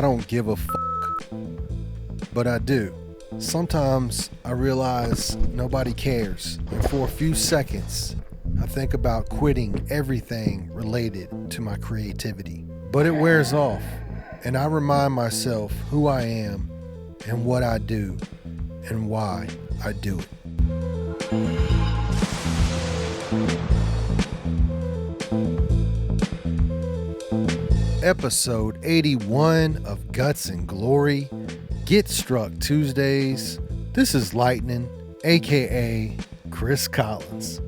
I don't give a fuck, but I do. Sometimes I realize nobody cares, and for a few seconds, I think about quitting everything related to my creativity. But it wears off, and I remind myself who I am and what I do and why I do it. Episode 81 of Guts and Glory, Get Struck Tuesdays. This is Lightning, aka Kris Collins.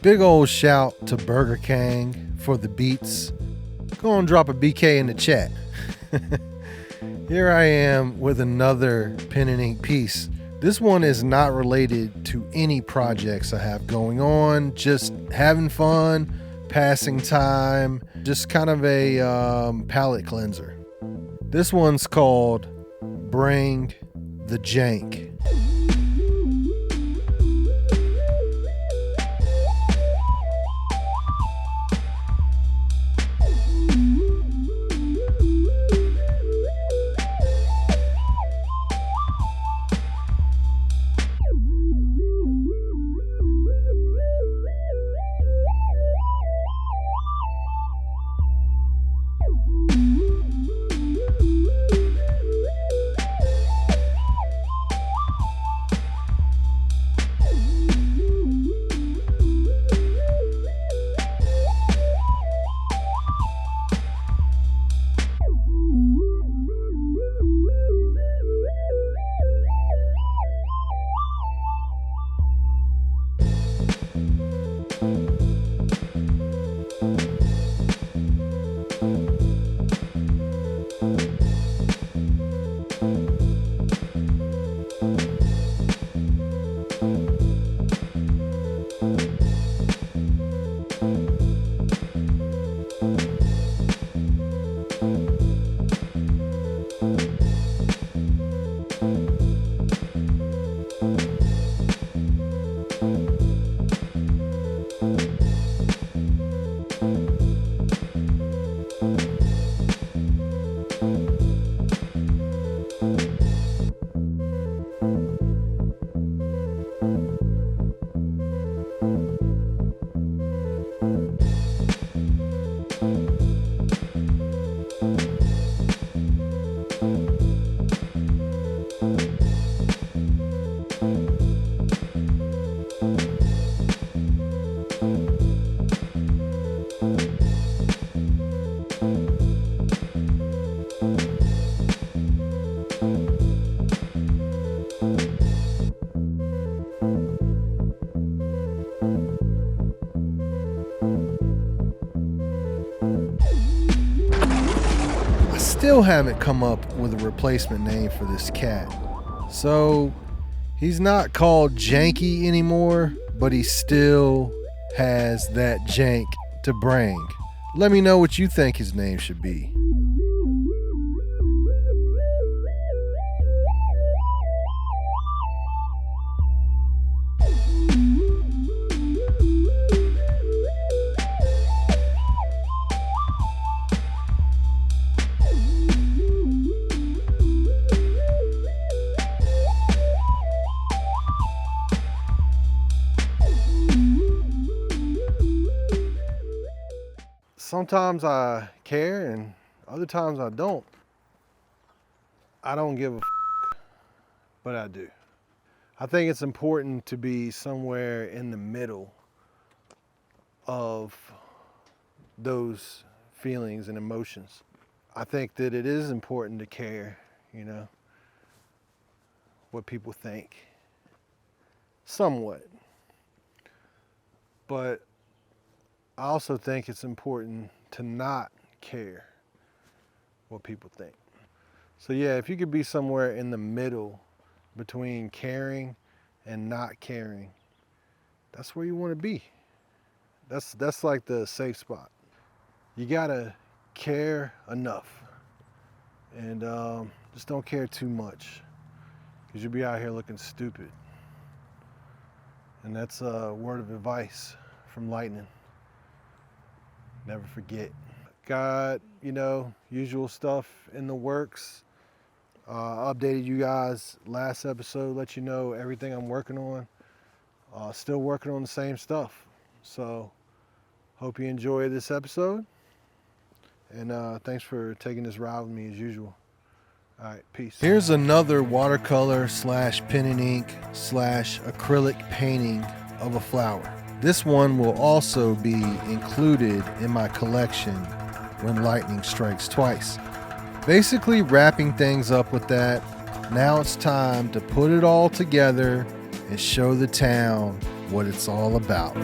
Big old shout to Burga Kang for the beats. Go and drop a BK in the chat. Here I am with another pen and ink piece. This one is not related to any projects I have going on, just having fun, passing time, just kind of a palette cleanser. This one's called Bring the Jank. Still haven't come up with a replacement name for this cat. So he's not called Janky anymore, but he still has that jank to bring. Let me know what you think his name should be. Sometimes I care and other times I don't. I don't give a f, but I do. I think it's important to be somewhere in the middle of those feelings and emotions. I think that it is important to care, what people think. Somewhat. But I also think it's important to not care what people think. So yeah, if you could be somewhere in the middle between caring and not caring, that's where you want to be. That's like the safe spot. You gotta care enough, and just don't care too much, because you'll be out here looking stupid. And that's a word of advice from Lightning. Never forget. got, usual stuff in the works. Updated you guys last episode, let you know everything I'm working on. Still working on the same stuff. So hope you enjoy this episode. And thanks for taking this ride with me as usual. All right, peace. Here's another watercolor / pen and ink / acrylic painting of a flower. This one will also be included in my collection when lightning strikes twice. Basically wrapping things up with that. Now it's time to put it all together and show the town what it's all about.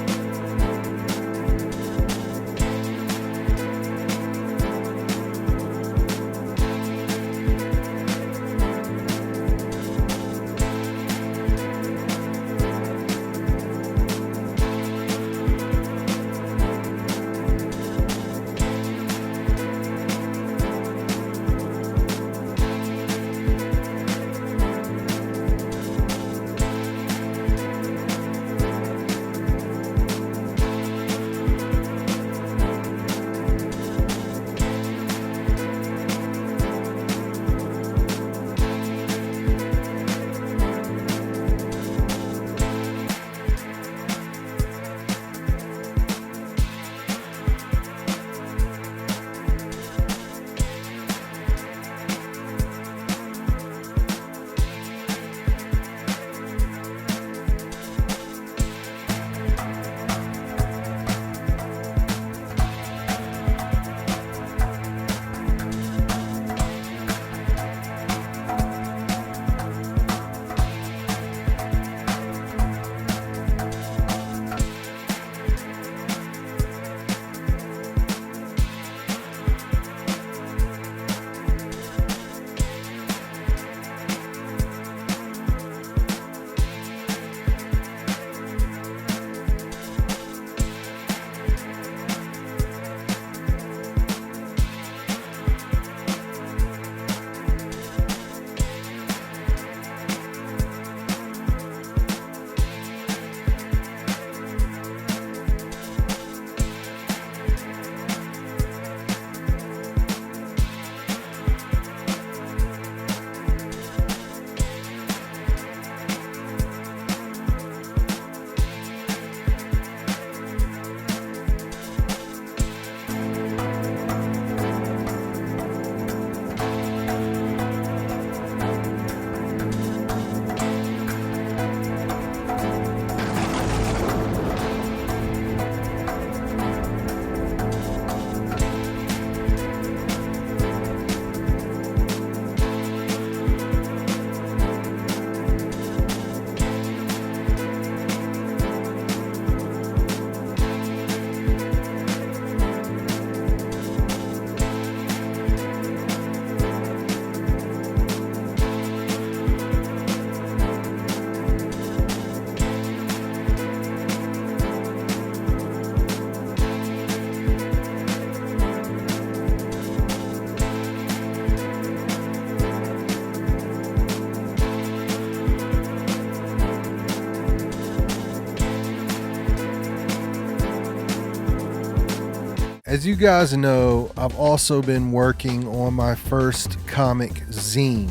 As you guys know, I've also been working on my first comic zine.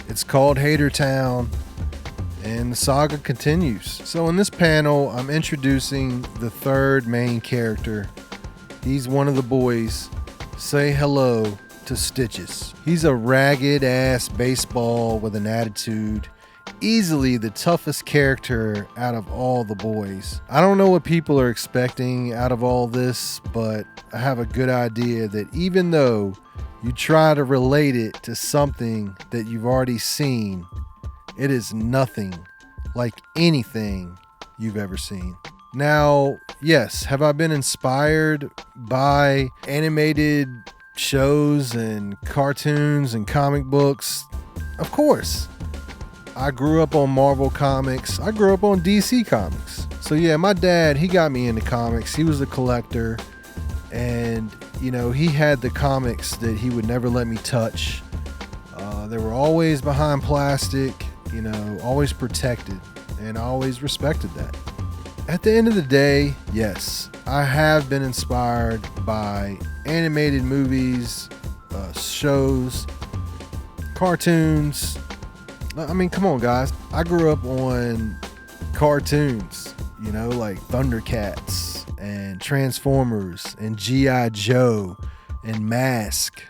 It's called Hatertown, and the saga continues. So in this panel, I'm introducing the third main character. He's one of the boys. Say hello to Stitches. He's a ragged ass baseball with an attitude. Easily the toughest character out of all the boys. I don't know what people are expecting out of all this, but I have a good idea that even though you try to relate it to something that you've already seen, it is nothing like anything you've ever seen. Now, yes, have I been inspired by animated shows and cartoons and comic books? Of course. I grew up on Marvel Comics. I grew up on DC Comics. So yeah, my dad, he got me into comics. He was a collector, and he had the comics that he would never let me touch. They were always behind plastic, always protected, and I always respected that. At the end of the day, yes, I have been inspired by animated movies, shows, cartoons. I mean, come on, guys. I grew up on cartoons, like Thundercats and Transformers and G.I. Joe and Mask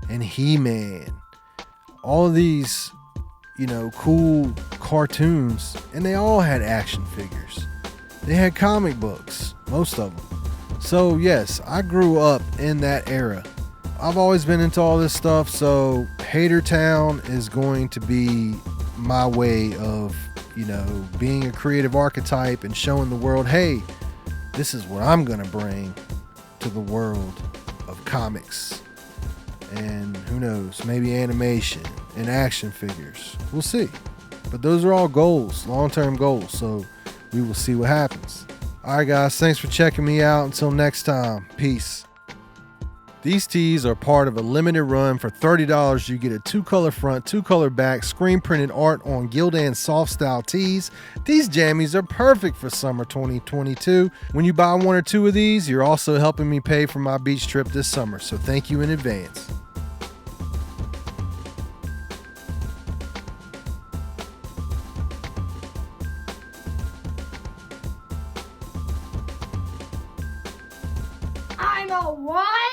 and He-Man. All of these, cool cartoons, and they all had action figures. They had comic books, most of them. So yes, I grew up in that era. I've always been into all this stuff, so Hatertown is going to be my way of, being a creative archetype and showing the world, hey, this is what I'm going to bring to the world of comics. And who knows, maybe animation and action figures. We'll see. But those are all goals, long-term goals, so we will see what happens. All right, guys, thanks for checking me out. Until next time, peace. These tees are part of a limited run. For $30, you get a 2-color front, 2-color back, screen printed art on Gildan soft style tees. These jammies are perfect for summer 2022. When you buy 1 or 2 of these, you're also helping me pay for my beach trip this summer, so thank you in advance. I'm a what?